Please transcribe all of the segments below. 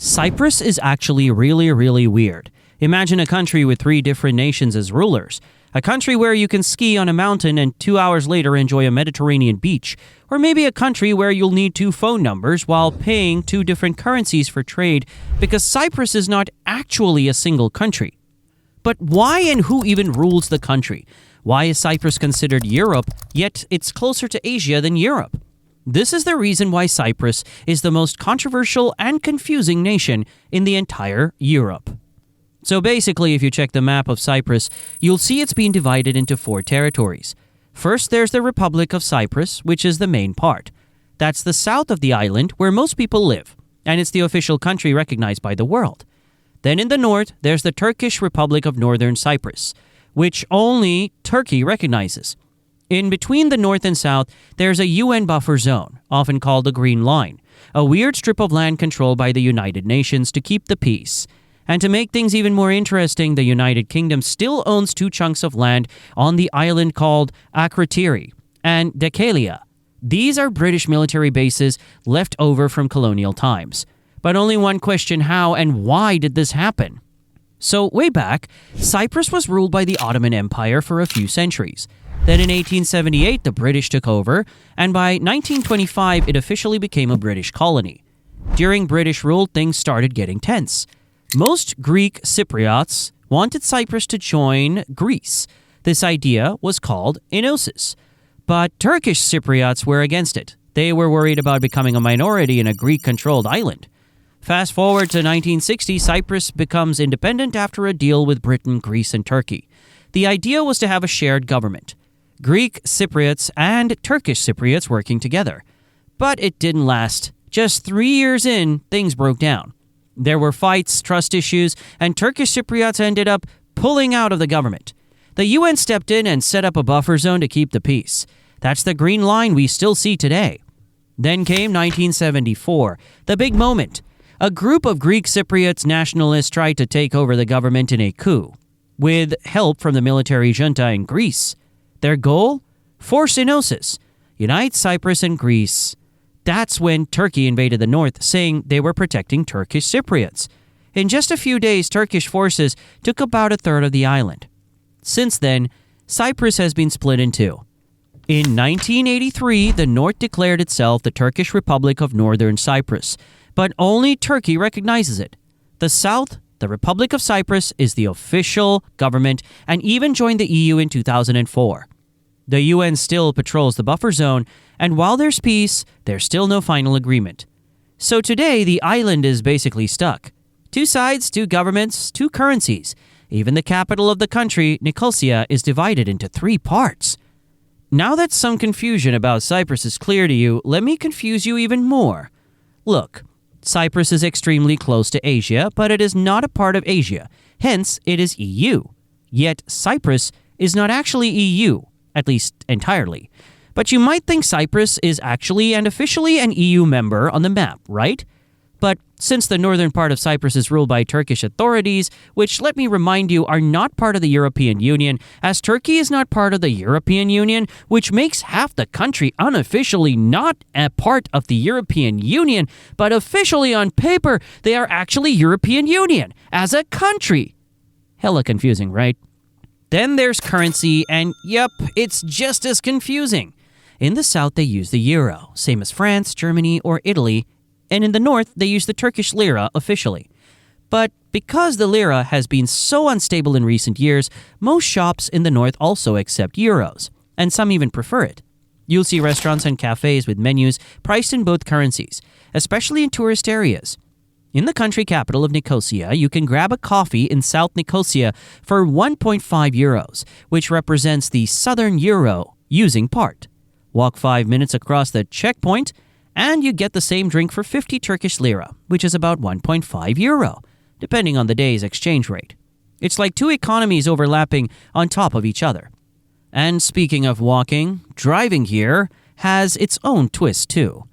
Cyprus is actually really weird. Imagine a country with three different nations as rulers. A country where you can ski on a mountain and 2 hours later enjoy a Mediterranean beach. Or maybe a country where you'll need two phone numbers while paying two different currencies for trade because Cyprus is not actually a single country. But why and who even rules the country? Why is Cyprus considered Europe, yet it's closer to Asia than Europe? This is the reason why Cyprus is the most controversial and confusing nation in the entire Europe. So basically, if you check the map of Cyprus, you'll see it's been divided into 4 territories. First, there's the Republic of Cyprus, which is the main part. That's the south of the island where most people live, and it's the official country recognized by the world. Then in the north, there's the Turkish Republic of Northern Cyprus, which only Turkey recognizes. In between the north and south, there's a UN buffer zone, often called the Green Line, a weird strip of land controlled by the United Nations to keep the peace. And to make things even more interesting, the United Kingdom still owns 2 chunks of land on the island called Akrotiri and Dhekelia. These are British military bases left over from colonial times. But only one question: how and why did this happen? So way back, Cyprus was ruled by the Ottoman Empire for a few centuries. Then in 1878, the British took over, and by 1925, it officially became a British colony. During British rule, things started getting tense. Most Greek Cypriots wanted Cyprus to join Greece. This idea was called enosis. But Turkish Cypriots were against it. They were worried about becoming a minority in a Greek-controlled island. Fast forward to 1960, Cyprus becomes independent after a deal with Britain, Greece, and Turkey. The idea was to have a shared government. Greek Cypriots and Turkish Cypriots working together. But it didn't last. Just 3 years in, things broke down. There were fights, trust issues, and Turkish Cypriots ended up pulling out of the government. The UN stepped in and set up a buffer zone to keep the peace. That's the Green Line we still see today. Then came 1974, the big moment. A group of Greek Cypriots nationalists tried to take over the government in a coup, with help from the military junta in Greece. Their goal? Force enosis. Unite Cyprus and Greece. That's when Turkey invaded the north, saying they were protecting Turkish Cypriots. In just a few days, Turkish forces took about a third of the island. Since then, Cyprus has been split in two. In 1983, the north declared itself the Turkish Republic of Northern Cyprus, but only Turkey recognizes it. The south, the Republic of Cyprus, is the official government and even joined the EU in 2004. The UN still patrols the buffer zone, and while there's peace, there's still no final agreement. So today, the island is basically stuck. 2 sides, 2 governments, 2 currencies. Even the capital of the country, Nicosia, is divided into 3 parts. Now that some confusion about Cyprus is clear to you, let me confuse you even more. Look, Cyprus is extremely close to Asia, but it is not a part of Asia. Hence, it is EU. Yet, Cyprus is not actually EU, at least entirely. But you might think Cyprus is actually and officially an EU member on the map, right? But since the northern part of Cyprus is ruled by Turkish authorities, which, let me remind you, are not part of the European Union, as Turkey is not part of the European Union, which makes half the country unofficially not a part of the European Union, but officially on paper, they are actually European Union, as a country. Hella confusing, right? Then there's currency, and yep, it's just as confusing. In the south, they use the euro, same as France, Germany, or Italy, and in the north, they use the Turkish lira officially. But because the lira has been so unstable in recent years, most shops in the north also accept euros, and some even prefer it. You'll see restaurants and cafes with menus priced in both currencies, especially in tourist areas. In the country capital of Nicosia, you can grab a coffee in South Nicosia for 1.5 euros, which represents the southern euro using part. Walk 5 minutes across the checkpoint, and you get the same drink for 50 Turkish lira, which is about 1.5 euro, depending on the day's exchange rate. It's like 2 economies overlapping on top of each other. And speaking of walking, driving here has its own twist too.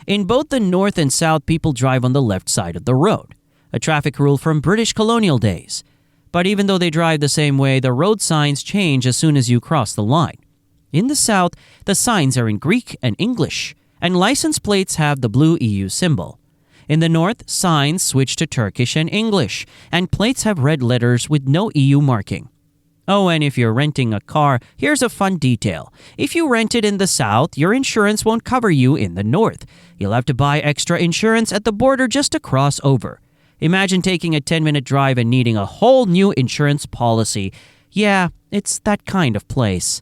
In both the north and south, people drive on the left side of the road, a traffic rule from British colonial days. But even though they drive the same way, the road signs change as soon as you cross the line. In the south, the signs are in Greek and English, and license plates have the blue EU symbol. In the north, signs switch to Turkish and English, and plates have red letters with no EU marking. Oh, and if you're renting a car, here's a fun detail. If you rent it in the south, your insurance won't cover you in the north. You'll have to buy extra insurance at the border just to cross over. Imagine taking a 10-minute drive and needing a whole new insurance policy. Yeah, it's that kind of place.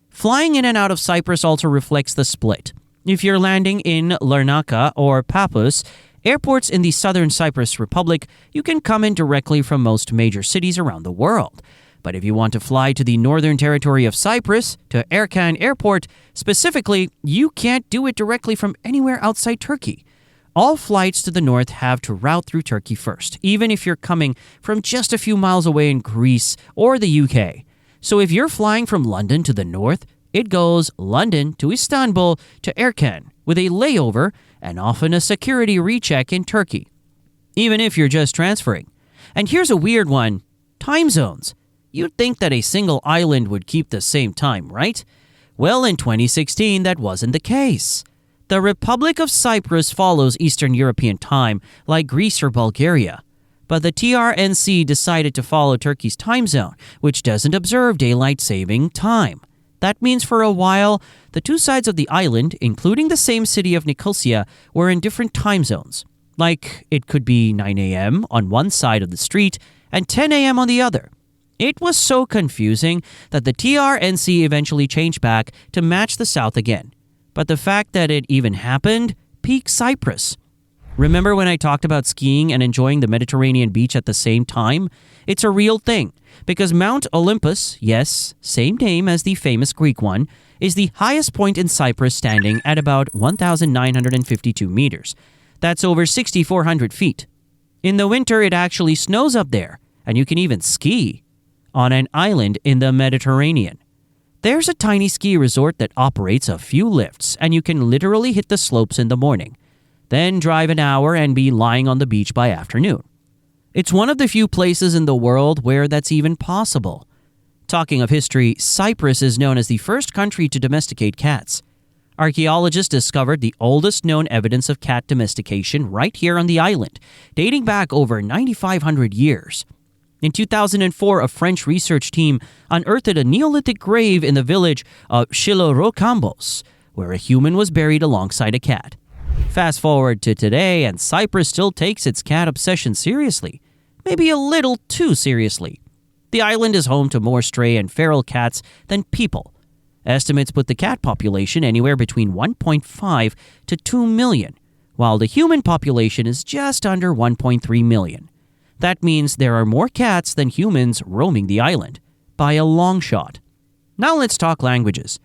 Flying in and out of Cyprus also reflects the split. If you're landing in Larnaca or Paphos, airports in the southern Cyprus Republic, you can come in directly from most major cities around the world. But if you want to fly to the northern territory of Cyprus, to Erkan Airport specifically, you can't do it directly from anywhere outside Turkey. All flights to the north have to route through Turkey first, even if you're coming from just a few miles away in Greece or the UK. So if you're flying from London to the north, it goes London to Istanbul to Erkan with a layover and often a security recheck in Turkey, even if you're just transferring. And here's a weird one: time zones. You'd think that a single island would keep the same time, right? Well, in 2016, that wasn't the case. The Republic of Cyprus follows Eastern European time, like Greece or Bulgaria. But the TRNC decided to follow Turkey's time zone, which doesn't observe daylight saving time. That means for a while, the two sides of the island, including the same city of Nicosia, were in different time zones. Like, it could be 9 a.m. on one side of the street and 10 a.m. on the other. It was so confusing that the TRNC eventually changed back to match the south again. But the fact that it even happened piqued Cyprus. Remember when I talked about skiing and enjoying the Mediterranean beach at the same time? It's a real thing, because Mount Olympus, yes, same name as the famous Greek one, is the highest point in Cyprus, standing at about 1,952 meters. That's over 6,400 feet. In the winter, it actually snows up there, and you can even ski on an island in the Mediterranean. There's a tiny ski resort that operates a few lifts, and you can literally hit the slopes in the morning, then drive an hour and be lying on the beach by afternoon. It's one of the few places in the world where that's even possible. Talking of history, Cyprus is known as the first country to domesticate cats. Archaeologists discovered the oldest known evidence of cat domestication right here on the island, dating back over 9,500 years. In 2004, a French research team unearthed a Neolithic grave in the village of Chilorokambos, where a human was buried alongside a cat. Fast forward to today, and Cyprus still takes its cat obsession seriously. Maybe a little too seriously. The island is home to more stray and feral cats than people. Estimates put the cat population anywhere between 1.5 to 2 million, while the human population is just under 1.3 million. That means there are more cats than humans roaming the island, by a long shot. Now let's talk languages.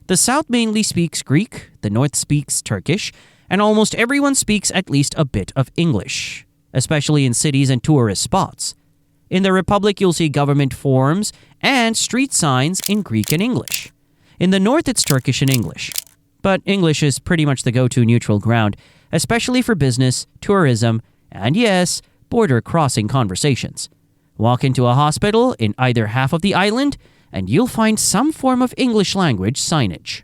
The south mainly speaks Greek, the north speaks Turkish, and almost everyone speaks at least a bit of English, especially in cities and tourist spots. In the Republic, you'll see government forms and street signs in Greek and English. In the north, it's Turkish and English. But English is pretty much the go-to neutral ground, especially for business, tourism, and yes, border-crossing conversations. Walk into a hospital in either half of the island, and you'll find some form of English language signage.